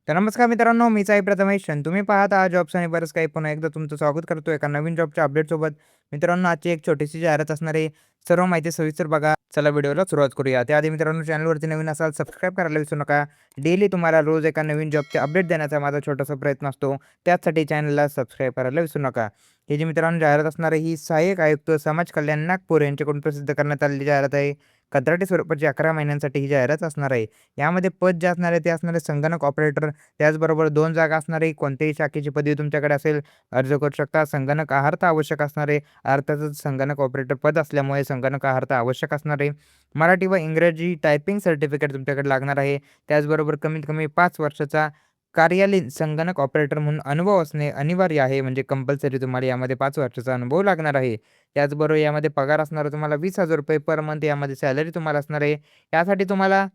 तर नमस्कार मित्रांनो, मी साई प्रथमेश आणि तुम्ही पाहत आहात जॉब्स आणि बरंच काही. पुन्हा एकदा तुमचं स्वागत करतो एका नवीन जॉबच्या अपडेटसोबत. मित्रांनो, आजची एक छोटीशी जाहिरात असणार आहे. सर्व माहिती सविस्तर बघा. चला व्हिडिओला सुरुवात करूया. त्याआधी मित्रांनो, चॅनलवरती नवीन असाल सबस्क्राईब करायला विसरू नका. डेली तुम्हाला रोज एका नवीन जॉबचे अपडेट देण्याचा माझा छोटासा प्रयत्न असतो. त्याचसाठी चॅनलला सबस्क्राईब करायला विसरू नका. ही जी मित्रांनो जाहिरात असणार आहे, ही सहाय्यक आयुक्त समाज कल्याण नागपूर यांच्याकडून प्रसिद्ध करण्यात आलेली जाहिरात आहे. कंत्राटी स्वरूपाची 11 महिन्यांसाठी ही जाहिरात असणार आहे. यामध्ये पद जे असणार आहे ते असणार आहे संगणक ऑपरेटर. त्याचबरोबर 2 जागा असणार आहे. कोणत्याही शाखेची पदवी तुमच्याकडे असेल, अर्ज करू शकता. संगणक अर्हता आवश्यक असणार आहे. अर्थातच संगणक ऑपरेटर पद असल्यामुळे संगणक अर्हता आवश्यक असणार आहे. मराठी व इंग्रजी टायपिंग सर्टिफिकेट तुमच्याकडे लागणार आहे. त्याचबरोबर कमीत कमी 5 वर्षाचा कार्यालयीन संगणक ऑपरेटर म्हणून अनुभव असणे अनिवार्य आहे. म्हणजे कंपल्सरी तुम्हाला यामध्ये 5 वर्षाचा अनुभव लागणार आहे. त्याचबरोबर यामध्ये पगार असणार आहे तुम्हाला ₹20,000 पर मंथ यामध्ये सॅलरी तुम्हाला असणार आहे. यासाठी तुम्हाला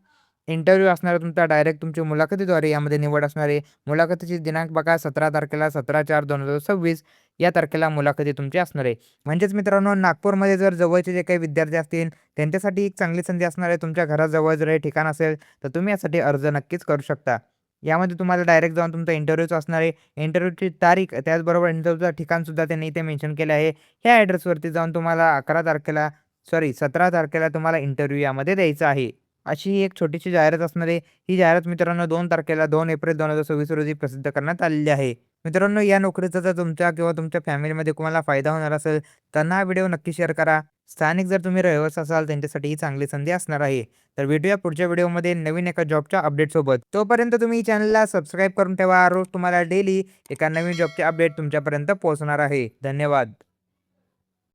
इंटरव्ह्यू असणार आहे तुमचा डायरेक्ट तुमची मुलाखतीद्वारे यामध्ये निवड असणार आहे. मुलाखतीची दिनांक बघा 17 तारखेला 17/4/2026 या तारखेला मुलाखती तुमची असणार आहे. म्हणजेच मित्रांनो नागपूरमध्ये जर जवळचे जे काही विद्यार्थी असतील त्यांच्यासाठी एक चांगली संधी असणार आहे. तुमच्या घराजवळ जर हे ठिकाण असेल तर तुम्ही यासाठी अर्ज नक्कीच करू शकता. यामध्ये तुम्हाला डायरेक्ट जाऊन तुमचा इंटरव्ह्यूच असणार आहे. इंटरव्ह्यूची तारीख त्याचबरोबर इंटरव्ह्यूचं ठिकाणसुद्धा त्यांनी इथे मेन्शन केलं आहे. ह्या ॲड्रेसवरती जाऊन तुम्हाला 17 तारखेला तुम्हाला इंटरव्ह्यू यामध्ये द्यायचा आहे. अशी ही एक छोटीशी जाहिरात असणार आहे. ही जाहिरात मित्रांनो 2 तारखेला 2 एप्रिल 2026 रोजी प्रसिद्ध करण्यात आलेली आहे. मित्रांनो या नोकरीचा जर तुमच्या किंवा तुमच्या फॅमिलीमध्ये कोणाला फायदा होणार असेल, त्यांना हा व्हिडिओ नक्की शेअर करा. स्थानिक जर तुम्ही रहिवासी असाल त्यांच्यासाठी ही चांगली संधी असणार आहे. तर भेटूया पुढच्या व्हिडिओमध्ये नवीन एका जॉबच्या अपडेटसोबत. तोपर्यंत तुम्ही चॅनलला सबस्क्राईब करून ठेवा. रोज तुम्हाला डेली एका नवीन जॉबचे अपडेट तुमच्यापर्यंत पोहोचणार आहे. धन्यवाद.